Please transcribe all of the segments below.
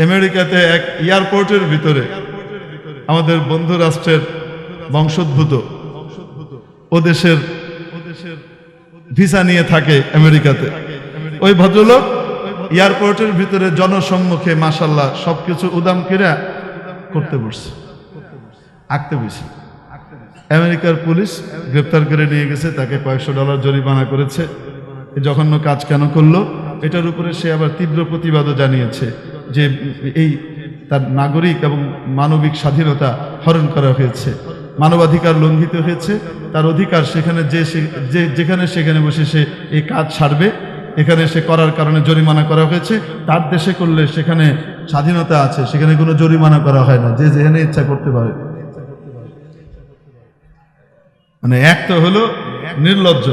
আমেরিকাতে এক এয়ারপোর্টের ভিতরে আমাদের বন্ধু রাষ্ট্রের বংশোদ্ভূত ও দেশের ভিসা নিয়ে থাকে আমেরিকাতে। ওই ভদ্রলোক এয়ারপোর্টের ভিতরে জনসম্মুখে মাশাআল্লাহ সবকিছু উদাম কিরা করতে বসছে, আঁকতে বসে। আমেরিকার পুলিশ গ্রেপ্তার করে নিয়ে গেছে, তাকে কয়েকশো ডলার জরিমানা করেছে। এই জঘন্য কাজ কেন করলো এটার উপরে সে আবার তীব্র প্রতিবাদও জানিয়েছে যে এই তার নাগরিক এবং মানবিক স্বাধীনতা হরণ করা হয়েছে, মানবাধিকার লঙ্ঘিত হয়েছে, তার অধিকার সেখানে যেখানে সেখানে বসে সে এই কাজ ছাড়বে, এখানে সে করার কারণে জরিমানা করা হয়েছে। তার দেশে করলে সেখানে স্বাধীনতা আছে, সেখানে কোনো জরিমানা করা হয় না, যে যেখানে ইচ্ছা করতে পারে। মানে এক তো হলো নির্লজ্জ,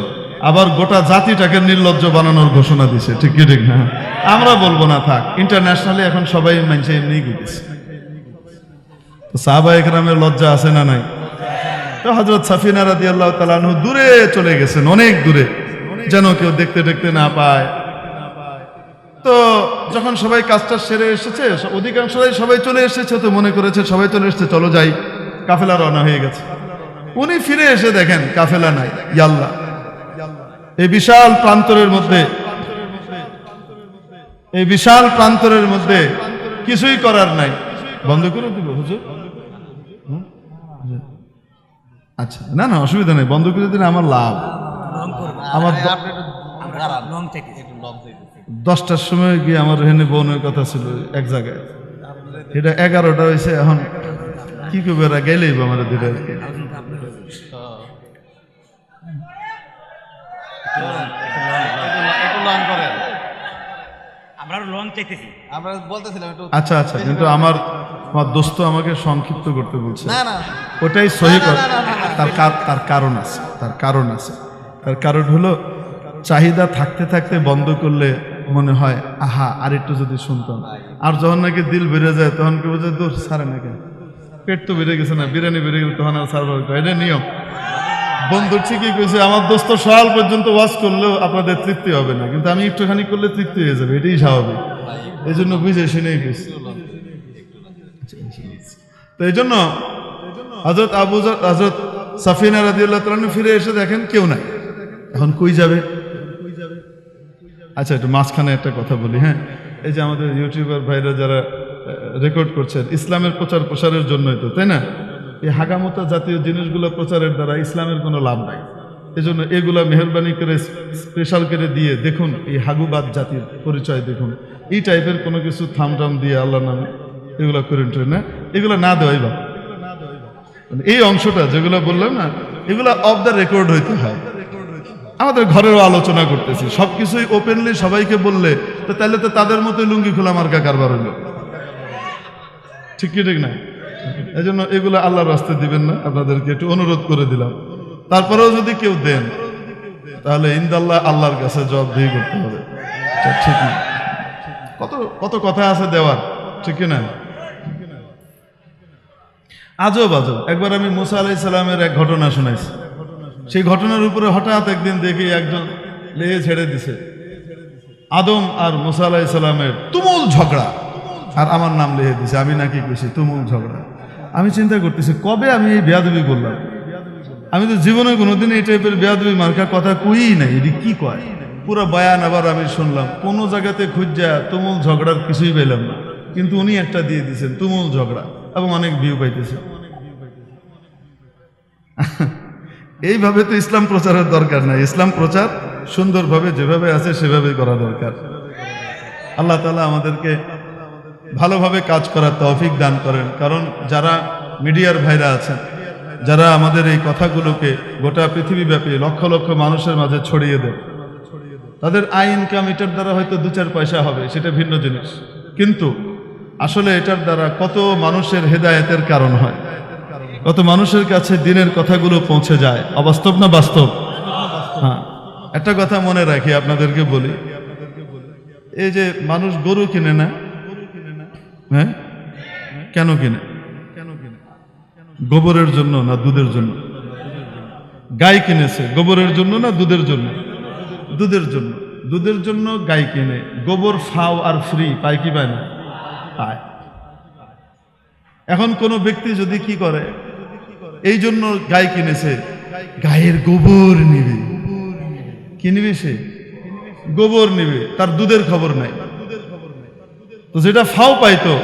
আবার গোটা জাতিটাকে নির্লজ্জ বানানোর ঘোষণা দিছে। ঠিক কি ঠিক না? আমরা বলবো না, থাক, ইন্টারন্যাশনালি এখন সবাই মানছে এমনি গেছে। তো সাহাবায়ে কেরামের লজ্জা আছে না নাই? তো হযরত সাফিনা রাদিয়াল্লাহু তাআলা আনহু দূরে চলে গেছেন, অনেক দূরে, যেন কেউ দেখতে দেখতে না পায়। তো যখন সবাই কাজটা সেরে এসেছে, অধিকাংশরাই সবাই চলে এসেছে, তো মনে করেছে সবাই চলে এসেছে, চলো যাই, কাফেলা রওনা হয়ে গেছে। উনি ফিরে এসে দেখেন কাফেলা নাই। ইয়াল্লাহ, এই বিশাল প্রান্তরের মধ্যে কিছুই করার নাই। বন্ধ করে দিব হুজুর? আচ্ছা, না না, অসুবিধা নেই, বন্ধ করে দিলে আমার লাভ। আমার 10টার সময় গিয়ে আমার এখানে বোনের কথা ছিল এক জায়গায়, এটা 11টা হয়েছে, এখন কি করবে, এরা গেলেই আমার দিলে আর কি। আচ্ছা আচ্ছা, কিন্তু আমার দোস্ত আমাকে সংক্ষিপ্ত করতে বলছে, ওটাই সহি কথা। তার কারণ আছে, তার কারণ হলো চাহিদা থাকতে থাকতে বন্ধ করলে মনে হয় আহা আর একটু যদি শুনতাম, আর যখন নাকি দিল বেড়ে যায় তখন কি বোঝে দূর সারে নাকি, পেট তো বেড়ে গেছে না, বিরিয়ানি বেড়ে গেলে তখন আর সারবার, এটা নিয়ম। বন্ধু ঠিকই কইছে, আমার দোস্ত সকাল পর্যন্ত ওয়াজ করলেও আপনাদের তৃপ্তি হবে না, কিন্তু আমি একটুখানি করলে তৃপ্তি হয়ে যাবে, এটাই স্বাভাবিক। এই জন্য বুঝে শুনেই কইছি। তো এই জন্য হযরত সাফিনা রাদিয়াল্লাহু তাআলা ফিরে এসে দেখেন কেউ নাই, এখন কই যাবে? আচ্ছা, একটু মাঝখানে একটা কথা বলি। হ্যাঁ, এই যে আমাদের ইউটিউবার ভাইরা যারা রেকর্ড করছেন, ইসলামের প্রচার প্রসারের জন্যই তো, তাই না? এই হাগামতা জাতীয় জিনিসগুলো প্রচারের দ্বারা ইসলামের কোনো লাভ নাই। এজন্য এগুলা মেহরবানি করে স্পেশাল করে দিয়ে দেখুন, এই হাগুবাদ জাতির পরিচয় দেখুন। এই টাইপের কোনো কিছু থামটাম দিয়ে আল্লাহর নামে এগুলো করেন না, এগুলো না দেওয়াই বা এই অংশটা যেগুলো বললাম না, এগুলো অফ দ্য রেকর্ড হইতে হয়। আমাদের ঘরেরও আলোচনা করতেছি, সবকিছুই ওপেনলি সবাইকে বললে তো তাহলে তো তাদের মতো লুঙ্গি খোলা মার্কা কারবার হইল। ঠিক কি ঠিক না? এই জন্য এগুলো আল্লাহর রাস্তায় দিবেন না, আপনাদেরকে একটু অনুরোধ করে দিলাম। তারপরেও যদি কেউ দেন তাহলে ইনশাআল্লাহ আল্লাহর কাছে জবাবদিহি করতে হবে। ঠিক না? কত কথা আছে দেওয়ার, ঠিক না? আজব একবার আমি মুসা আলাইহিস সালামের এক ঘটনা শুনাইছি। সেই ঘটনার উপরে হঠাৎ একদিন দেখি একজন লেহে ছেড়ে দিছে, আদম আর মুসা আলাইহিস সালামের তুমুল ঝগড়া, আর আমার নাম লিখে দিছে, আমি নাকি কইছি তুমুল ঝগড়া। আমি চিন্তা করতেছি কবে আমি এই বেয়াদবি করলাম, আমি তো জীবনে কোনোদিন এই টাইপের বেয়াদবি মার্কা কথা কই নাই, এটি কি কয়? পুরো বয়ান আবার আমি শুনলাম, কোনো জায়গাতে খুঁজা তুমুল ঝগড়ার কিছুই পেলাম না, কিন্তু উনি একটা দিয়ে দিয়েছেন তুমুল ঝগড়া, এবং অনেক ভিউ পাইতেছে। এইভাবে তো ইসলাম প্রচারের দরকার নাই। ইসলাম প্রচার সুন্দরভাবে যেভাবে আছে সেভাবেই করা দরকার। আল্লাহ তাআলা আমাদেরকে ভালোভাবে কাজ করার তৌফিক দান করেন। কারণ যারা মিডিয়ার ভাইরা আছেন, যারা আমাদের এই কথাগুলোকে গোটা পৃথিবীব্যাপী লক্ষ লক্ষ মানুষের মাঝে ছড়িয়ে দেয়, তাদের আয় ইনকাম এটার দ্বারা হয়তো 2-4 পয়সা হবে, সেটা ভিন্ন জিনিস, কিন্তু আসলে এটার দ্বারা কত মানুষের হেদায়েতের কারণ হয়, কত মানুষের কাছে দিনের কথাগুলো পৌঁছে যায়। অবাস্তব না বাস্তব? হ্যাঁ, একটা কথা মনে রাখি, আপনাদেরকে বলি, এই যে মানুষ গরু কিনে না, হ্যাঁ, কেন কিনে? গোবরের জন্য না দুধের জন্য? গাই কিনেছে গোবরের জন্য না দুধের জন্য? দুধের জন্য। দুধের জন্য গাই কিনে, গোবর ফাও আর ফ্রি পায় কি পায় না? আয়। এখন কোনো ব্যক্তি যদি কি করে, এই জন্য গাই কিনেছে, গায়ের গোবর নিবে। কি নিবে সে? গোবর নিবে, তার দুধের খবর নাই। তো যেটা ফাও পাইতো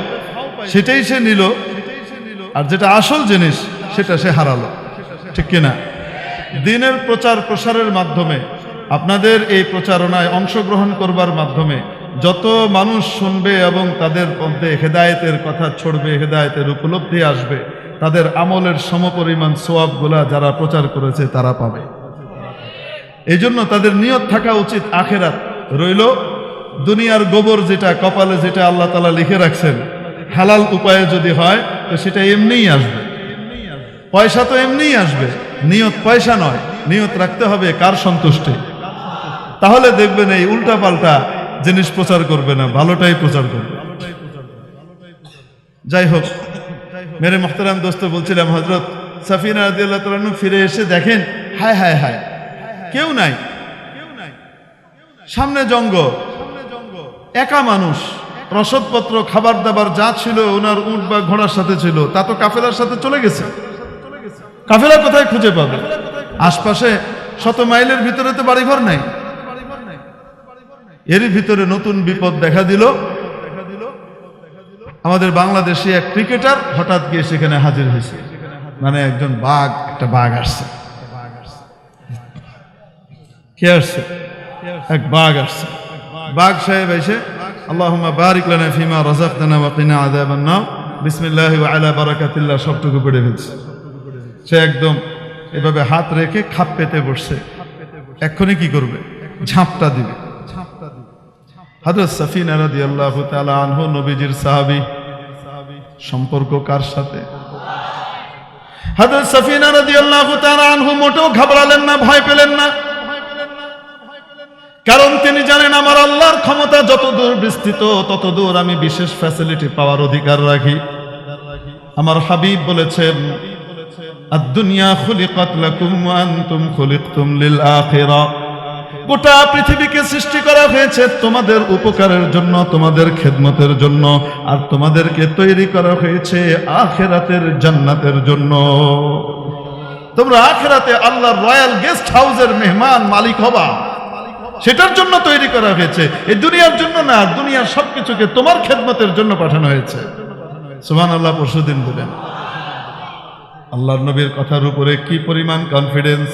সেটাই সে নিল, আর যেটা আসল জিনিস সেটা সে হারালো। ঠিক কিনা? দ্বীনের প্রচার প্রসারের মাধ্যমে, আপনাদের এই প্রচারণায় অংশগ্রহণ করবার মাধ্যমে যত মানুষ শুনবে এবং তাদের মধ্যে হেদায়েতের কথা ছড়বে, হেদায়েতের উপলব্ধি আসবে, তাদের আমলের সমপরিমাণ সওয়াবগুলা যারা প্রচার করেছে তারা পাবে। এই জন্য তাদের নিয়ত থাকা উচিত আখেরাত। রইল দুনিয়ার গোবর, যেটা কপালে যেটা আল্লাহ তাআলা লিখে রাখছেন, হালাল উপায়ে যদি হয় তো সেটা এমনিই আসবে। পয়সা তো এমনিই আসবে, নিয়ত পয়সা নয়, নিয়ত রাখতে হবে কার সন্তুষ্টি। তাহলে দেখবেন এই উল্টা পাল্টা জিনিস প্রচার করবে না, ভালোটাই প্রচার করবে। যাই হোক, মেরে মুহতারাম দোস্ত, বলছিলাম হযরত সাফিনা রাদিয়াল্লাহু তাআলা আনহা ফিরে এসে দেখেন, হায় হায় হায়, কেউ নাই, সামনে জঙ্গল, একা মানুষ। রসদপত্র, খাবার দাবার যা ছিল ওনার উট বা ঘোড়ার সাথে ছিল, তা তো কাফেলার সাথে চলে গেছে। কাফেলা কোথায় খুঁজে পাবে? আশপাশে 100 মাইলের ভিতরে তো বাড়িঘর নাই। এরই ভিতরে নতুন বিপদ দেখা দিল। আমাদের বাংলাদেশি এক ক্রিকেটার হঠাৎ গিয়ে সেখানে হাজির হয়েছে। মানে একজন বাঘ, একটা বাঘ আসছে। কে আসছে? এক বাঘ আসছে। বাঘ সাহেব এসে, আল্লাহুম্মা বারিক লানা ফিমা রাযাকতানা ওয়া কিনা আযাবান নার, বিসমিল্লাহি ওয়া আলা বারাকাতিল্লাহ সবটুকু পড়ে ফেলছে। সে একদম এভাবে হাত রেখে খাপ পেতে বসছে। এক্ষুনি কি করবে? ঝাঁপটা দিবে। হযরত সাফিনা রাদিয়াল্লাহু তাআলা আনহু নবীজির সাহাবী, সম্পর্ক কার সাথে? হযরত সাফিনা রাদিয়াল্লাহু তাআলা আনহু মোটেও ঘাবড়ালেন না, ভয় পেলেন না। কারণ তিনি জানেন আমার আল্লাহর ক্ষমতা যত দূর বিস্তৃত, তত দূর আমি বিশেষ ফ্যাসিলিটি পাওয়ার অধিকার রাখি। আমার হাবিব বলেছেন, আদ-দুনিয়া খুলিকাত লাকুম ওয়া আনতুম খুলিকতুম লিল আখিরা। গোটা পৃথিবীকে সৃষ্টি করা হয়েছে তোমাদের উপকারের জন্য, তোমাদের খেদমতের জন্য, আর তোমাদেরকে তৈরি করা হয়েছে আখিরাতের জান্নাতের জন্য। তোমরা আখিরাতে আল্লাহর রয়্যাল গেস্ট হাউসের মেহমান, মালিক হবা, সেটার জন্য তৈরি করা হয়েছে, এই দুনিয়ার জন্য না। দুনিয়ার সবকিছুকে তোমার খেদমতের জন্য পাঠানো হয়েছে। সুবহানাল্লাহ। পরশুদিন বলেন, আল্লাহর নবীর কথার উপরে কি পরিমাণ কনফিডেন্স।